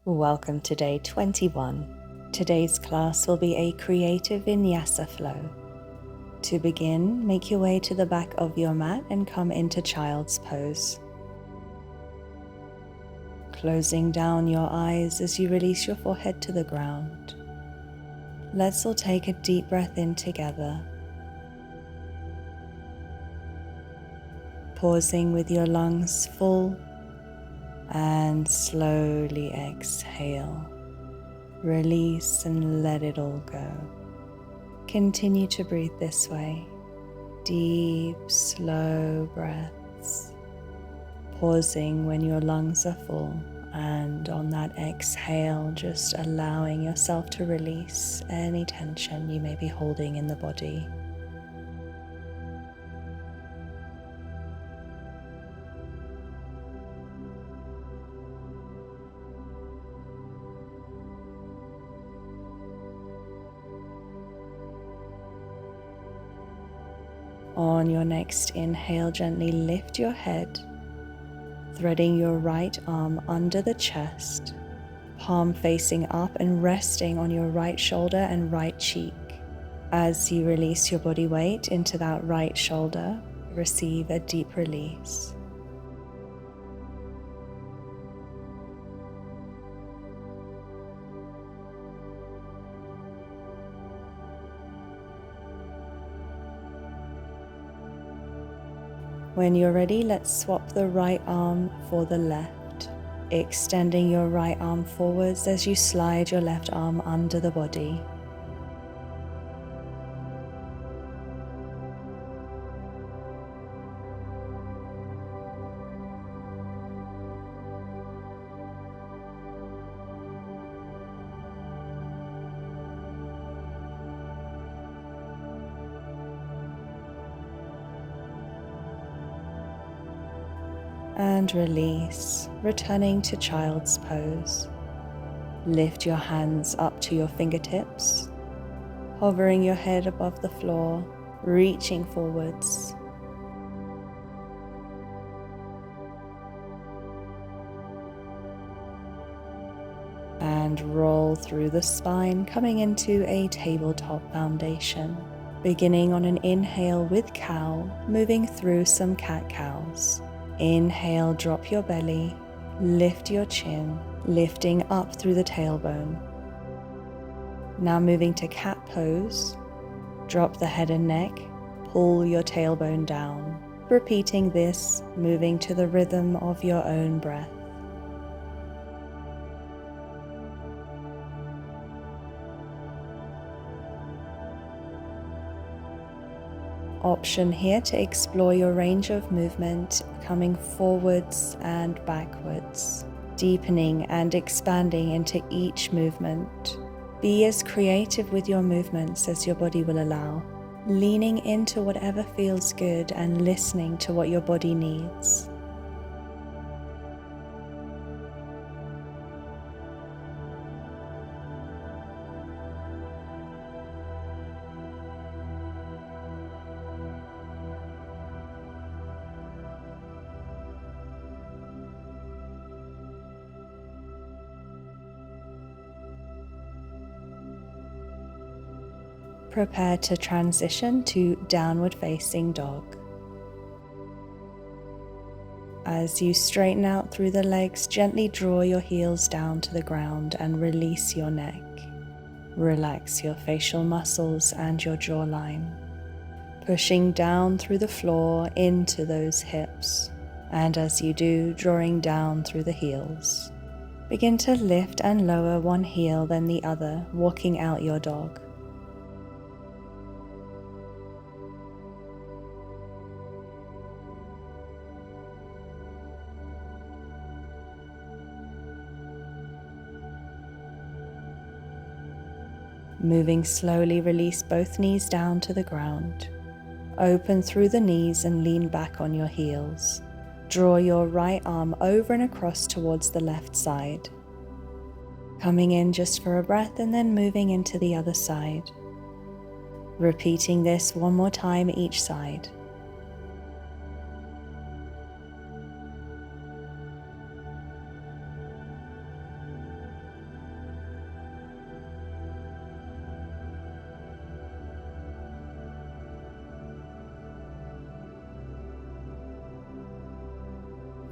Welcome to day 21. Today's class will be a creative vinyasa flow. To begin, make your way to the back of your mat and come into child's pose. Closing down your eyes as you release your forehead to the ground. Let's all take a deep breath in together. Pausing with your lungs full and slowly exhale. Release and let it all go. Continue to breathe this way. Deep, slow breaths. Pausing when your lungs are full, and on that exhale, just allowing yourself to release any tension you may be holding in the body. On your next inhale, gently lift your head, threading your right arm under the chest, palm facing up and resting on your right shoulder and right cheek. As you release your body weight into that right shoulder, receive a deep release. When you're ready, let's swap the right arm for the left, extending your right arm forwards as you slide your left arm under the body. And release, returning to child's pose. Lift your hands up to your fingertips, hovering your head above the floor, reaching forwards. And roll through the spine, coming into a tabletop foundation. Beginning on an inhale with cow, moving through some cat-cows. Inhale, drop your belly, lift your chin, lifting up through the tailbone. Now moving to cat pose, drop the head and neck, pull your tailbone down. Repeating this, moving to the rhythm of your own breath. Option here to explore your range of movement, coming forwards and backwards, deepening and expanding into each movement. Be as creative with your movements as your body will allow, leaning into whatever feels good and listening to what your body needs. Prepare to transition to downward facing dog. As you straighten out through the legs, gently draw your heels down to the ground and release your neck. Relax your facial muscles and your jawline, pushing down through the floor into those hips. And as you do, drawing down through the heels. Begin to lift and lower one heel then the other, walking out your dog. Moving slowly, release both knees down to the ground. Open through the knees and lean back on your heels. Draw your right arm over and across towards the left side. Coming in just for a breath and then moving into the other side. Repeating this one more time each side.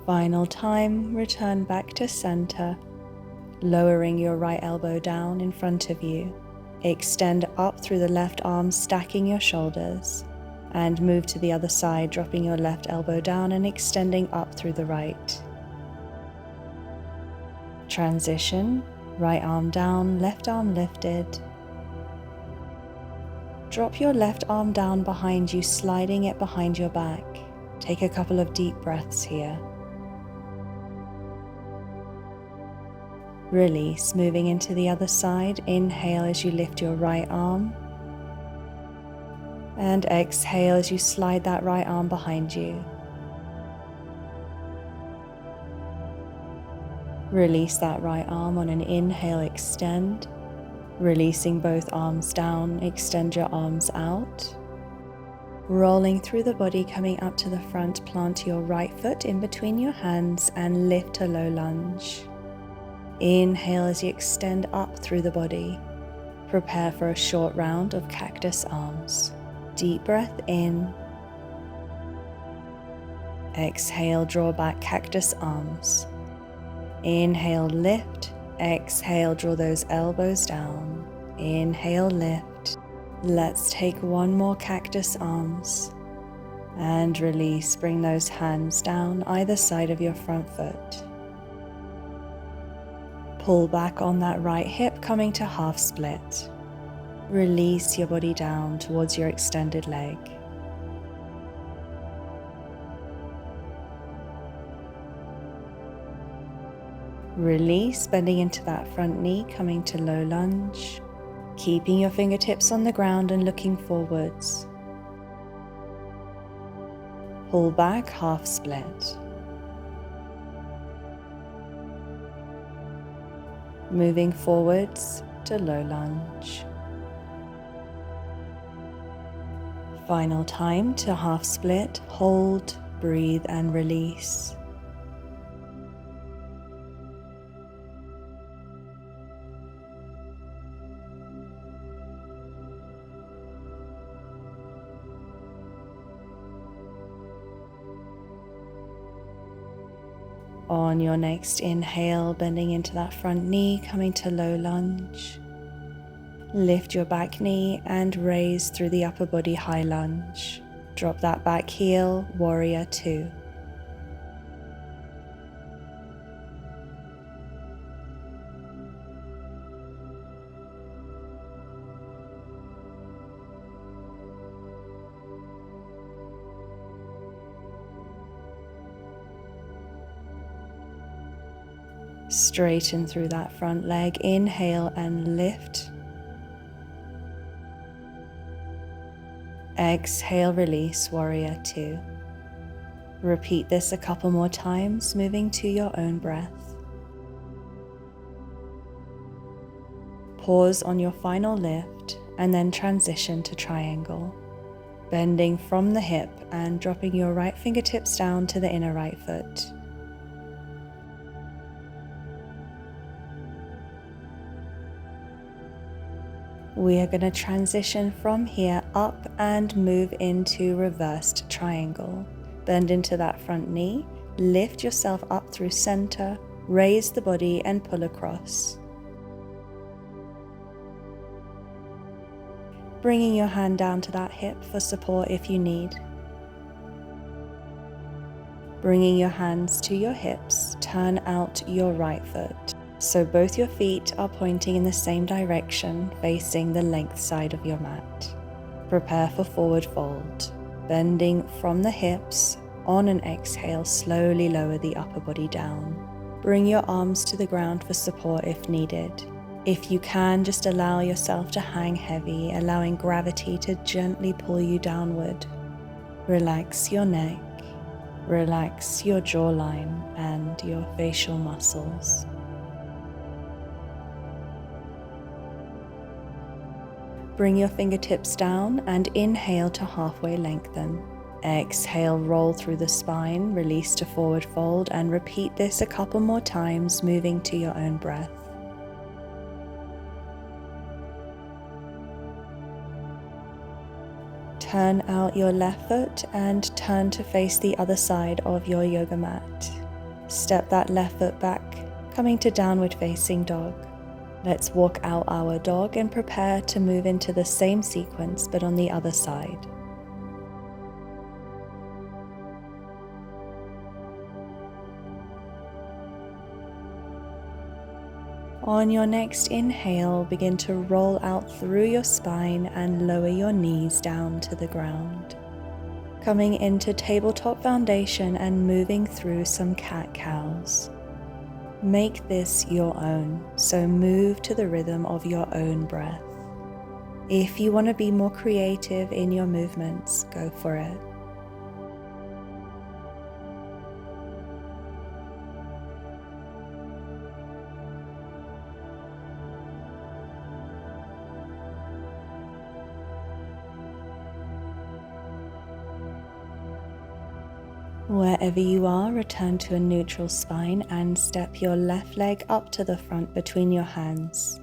Final time, return back to center, lowering your right elbow down in front of you. Extend up through the left arm, stacking your shoulders, and move to the other side, dropping your left elbow down and extending up through the right. Transition, right arm down, left arm lifted. Drop your left arm down behind you, sliding it behind your back. Take a couple of deep breaths here. Release, moving into the other side. Inhale as you lift your right arm. And exhale as you slide that right arm behind you. Release that right arm on an inhale, extend. Releasing both arms down, extend your arms out. Rolling through the body, coming up to the front, plant your right foot in between your hands and lift to low lunge. Inhale as you extend up through the body. Prepare for a short round of cactus arms. Deep breath in. Exhale, draw back cactus arms. Inhale, lift. Exhale, draw those elbows down. Inhale, lift. Let's take one more cactus arms. And release, bring those hands down either side of your front foot. Pull back on that right hip, coming to half split. Release your body down towards your extended leg. Release, bending into that front knee, coming to low lunge. Keeping your fingertips on the ground and looking forwards. Pull back, half split. Moving forwards to low lunge. Final time to half split, hold, breathe and release. On your next inhale, bending into that front knee, coming to low lunge. Lift your back knee and raise through the upper body, high lunge. Drop that back heel, warrior two. Straighten through that front leg. Inhale and lift. Exhale, release, warrior two. Repeat this a couple more times, moving to your own breath. Pause on your final lift and then transition to triangle. Bending from the hip and dropping your right fingertips down to the inner right foot. We are going to transition from here up and move into reversed triangle. Bend into that front knee, lift yourself up through center, raise the body and pull across. Bringing your hand down to that hip for support if you need. Bringing your hands to your hips, turn out your right foot. So both your feet are pointing in the same direction, facing the length side of your mat. Prepare for forward fold. Bending from the hips, on an exhale, slowly lower the upper body down. Bring your arms to the ground for support if needed. If you can, just allow yourself to hang heavy, allowing gravity to gently pull you downward. Relax your neck, relax your jawline and your facial muscles. Bring your fingertips down and inhale to halfway lengthen. Exhale, roll through the spine, release to forward fold, and repeat this a couple more times, moving to your own breath. Turn out your left foot and turn to face the other side of your yoga mat. Step that left foot back, coming to downward facing dog. Let's walk out our dog and prepare to move into the same sequence but on the other side. On your next inhale, begin to roll out through your spine and lower your knees down to the ground. Coming into tabletop foundation and moving through some cat-cows. Make this your own, so move to the rhythm of your own breath. If you want to be more creative in your movements, go for it. Wherever you are, return to a neutral spine and step your left leg up to the front between your hands.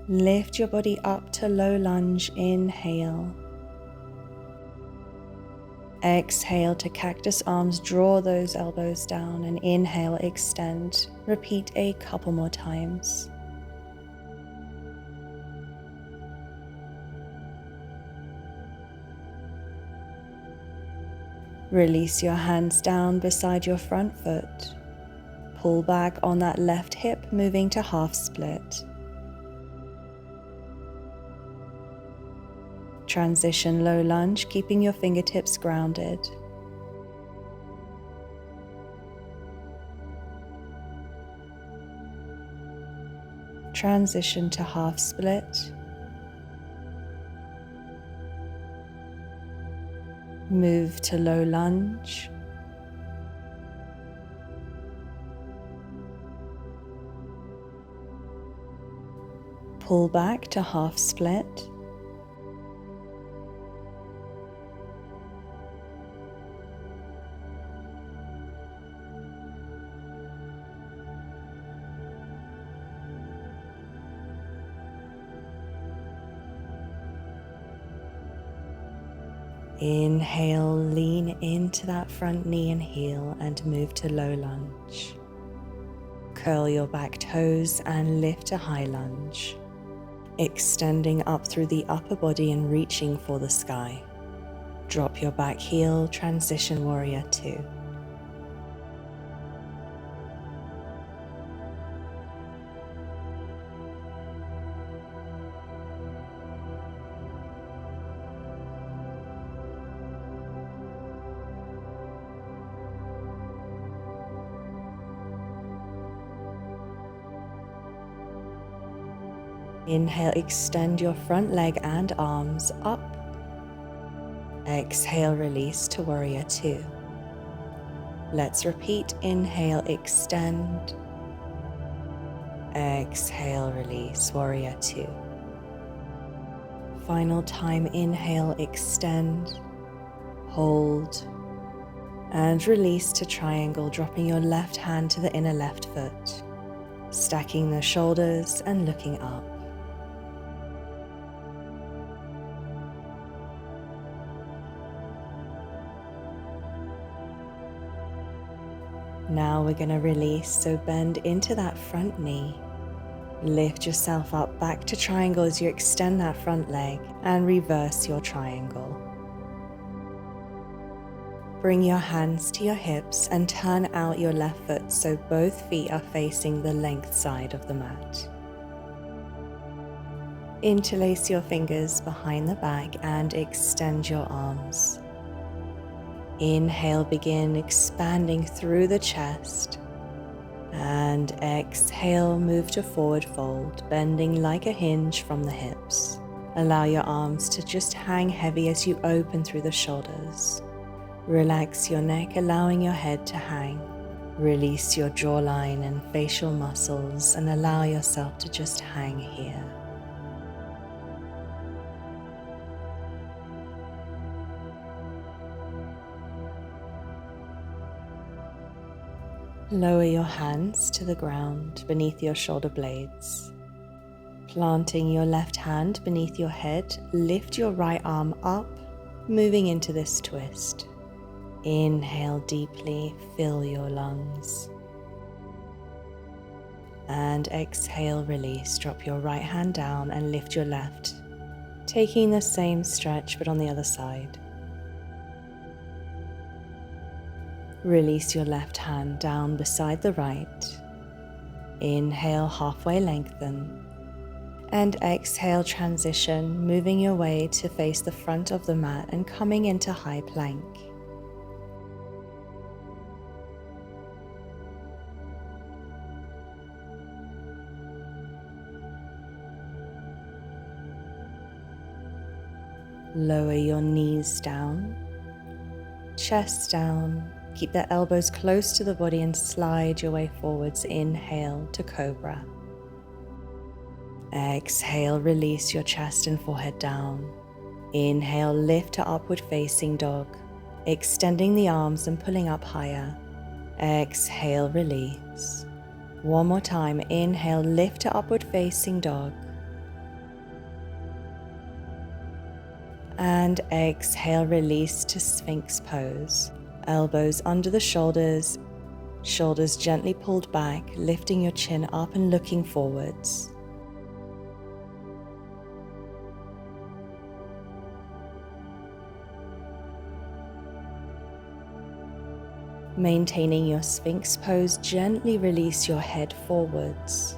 Lift your body up to low lunge, inhale. Exhale to cactus arms, draw those elbows down and inhale, extend. Repeat a couple more times. Release your hands down beside your front foot. Pull back on that left hip, moving to half split. Transition low lunge, keeping your fingertips grounded. Transition to half split. Move to low lunge. Pull back to half split. Inhale, lean into that front knee and heel and move to low lunge. Curl your back toes and lift to high lunge, extending up through the upper body and reaching for the sky. Drop your back heel, transition warrior 2. Inhale, extend your front leg and arms up. Exhale, release to warrior 2. Let's repeat. Inhale, extend. Exhale, release, warrior 2. Final time, inhale, extend, hold, and release to triangle, dropping your left hand to the inner left foot, stacking the shoulders and looking up. Now we're going to release, so bend into that front knee. Lift yourself up back to triangle as you extend that front leg and reverse your triangle. Bring your hands to your hips and turn out your left foot so both feet are facing the length side of the mat. Interlace your fingers behind the back and extend your arms. Inhale, begin expanding through the chest, and exhale, move to forward fold, bending like a hinge from the hips. Allow your arms to just hang heavy as you open through the shoulders. Relax your neck, allowing your head to hang. Release your jawline and facial muscles and allow yourself to just hang here. Lower your hands to the ground beneath your shoulder blades. Planting your left hand beneath your head, lift your right arm up, moving into this twist. Inhale deeply, fill your lungs. And exhale, release. Drop your right hand down and lift your left, taking the same stretch but on the other side. Release your left hand down beside the right. Inhale, halfway lengthen. And exhale, transition, moving your way to face the front of the mat and coming into high plank. Lower your knees down, chest down. Keep the elbows close to the body and slide your way forwards. Inhale to cobra. Exhale, release your chest and forehead down. Inhale, lift to upward facing dog, extending the arms and pulling up higher. Exhale, release. One more time. Inhale, lift to upward facing dog. And exhale, release to Sphinx pose. Elbows under the shoulders, shoulders gently pulled back, lifting your chin up and looking forwards. Maintaining your Sphinx pose, gently release your head forwards.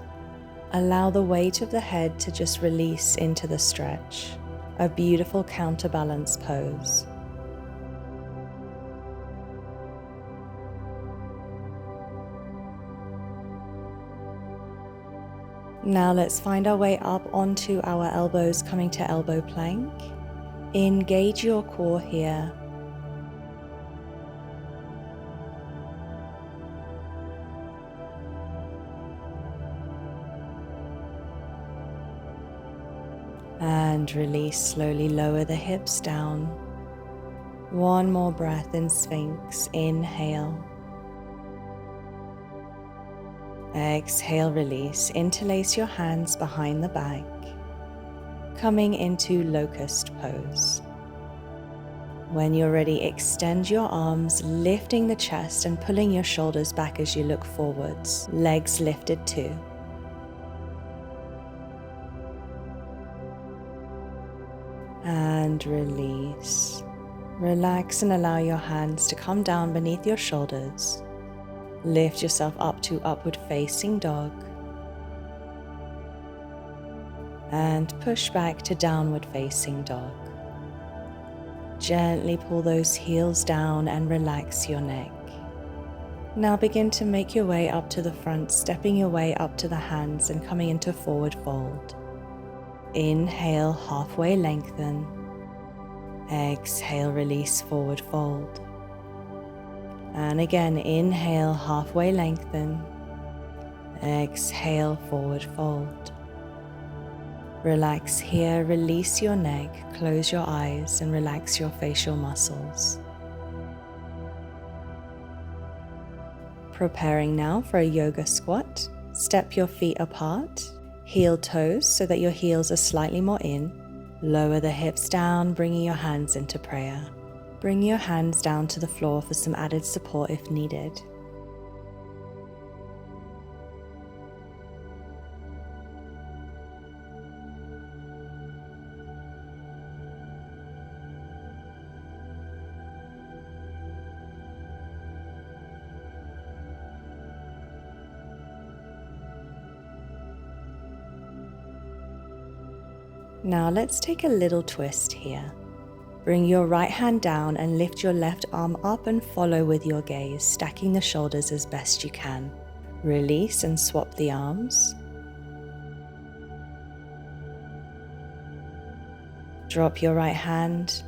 Allow the weight of the head to just release into the stretch. A beautiful counterbalance pose. Now let's find our way up onto our elbows, coming to elbow plank. Engage your core here. And release, slowly lower the hips down. One more breath in Sphinx. Inhale. Exhale, release. Interlace your hands behind the back, coming into locust pose. When you're ready, extend your arms, lifting the chest and pulling your shoulders back as you look forwards. Legs lifted too. And release. Relax and allow your hands to come down beneath your shoulders. Lift yourself up to upward facing dog. And push back to downward facing dog. Gently pull those heels down and relax your neck. Now begin to make your way up to the front, stepping your way up to the hands and coming into forward fold. Inhale, halfway lengthen. Exhale, release, forward fold. And again, inhale, halfway lengthen. Exhale, forward fold. Relax here, release your neck, close your eyes and relax your facial muscles. Preparing now for a yoga squat. Step your feet apart, heel toes so that your heels are slightly more in. Lower the hips down, bringing your hands into prayer. Bring your hands down to the floor for some added support if needed. Now let's take a little twist here. Bring your right hand down and lift your left arm up and follow with your gaze, stacking the shoulders as best you can. Release and swap the arms. Drop your right hand,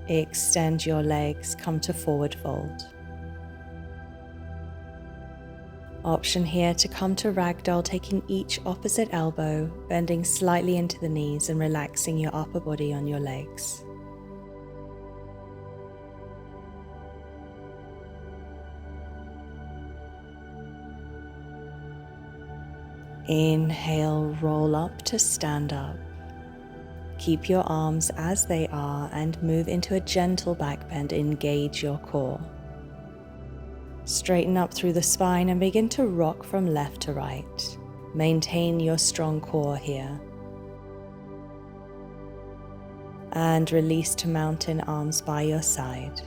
extend your legs, come to forward fold. Option here to come to ragdoll, taking each opposite elbow, bending slightly into the knees and relaxing your upper body on your legs. Inhale, roll up to stand up. Keep your arms as they are and move into a gentle back bend. Engage your core. Straighten up through the spine and begin to rock from left to right. Maintain your strong core here. And release to mountain, arms by your side.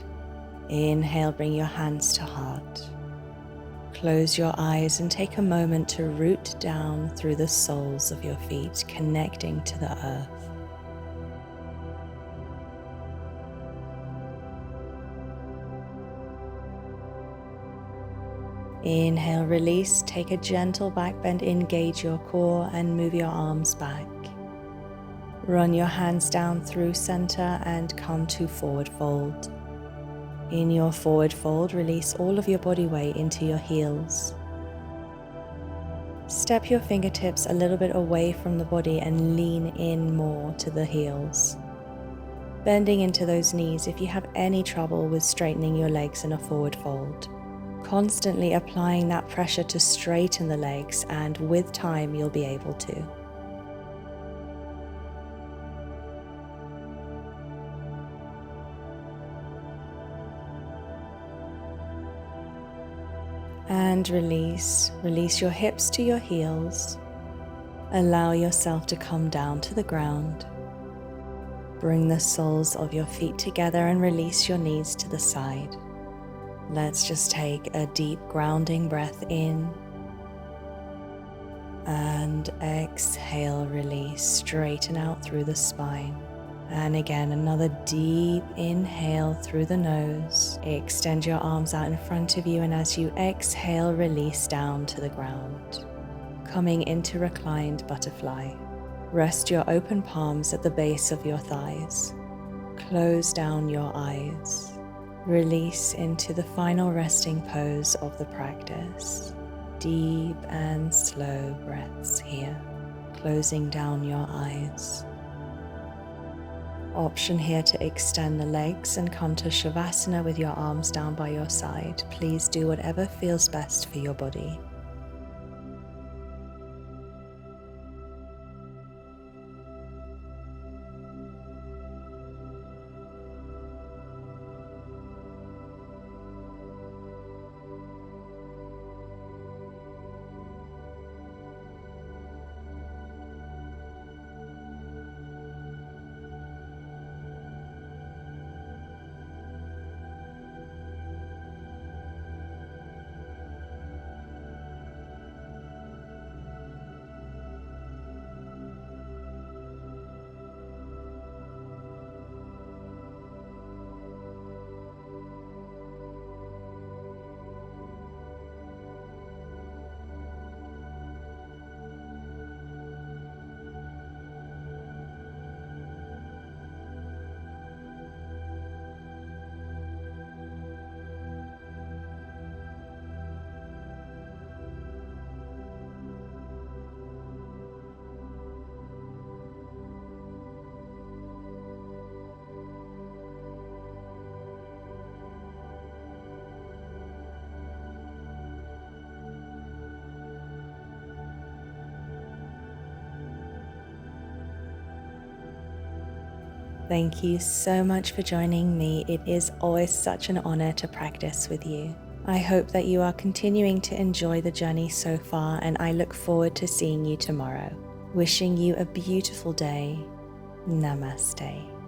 Inhale, bring your hands to heart. Close your eyes and take a moment to root down through the soles of your feet, connecting to the earth. Inhale, release, take a gentle back bend, engage your core and move your arms back. Run your hands down through center and come to forward fold. In your forward fold, release all of your body weight into your heels. Step your fingertips a little bit away from the body and lean in more to the heels. Bending into those knees if you have any trouble with straightening your legs in a forward fold. Constantly applying that pressure to straighten the legs, and with time you'll be able to. And release your hips to your heels. Allow yourself to come down to the ground. Bring the soles of your feet together and release your knees to the side. Let's just take a deep grounding breath in and exhale, release, straighten out through the spine. And again, another deep inhale through the nose. Extend your arms out in front of you, and as you exhale, release down to the ground. Coming into reclined butterfly. Rest your open palms at the base of your thighs. Close down your eyes. Release into the final resting pose of the practice. Deep and slow breaths here, closing down your eyes. Option here to extend the legs and come to Shavasana with your arms down by your side. Please do whatever feels best for your body. Thank you so much for joining me. It is always such an honor to practice with you. I hope that you are continuing to enjoy the journey so far, and I look forward to seeing you tomorrow. Wishing you a beautiful day. Namaste.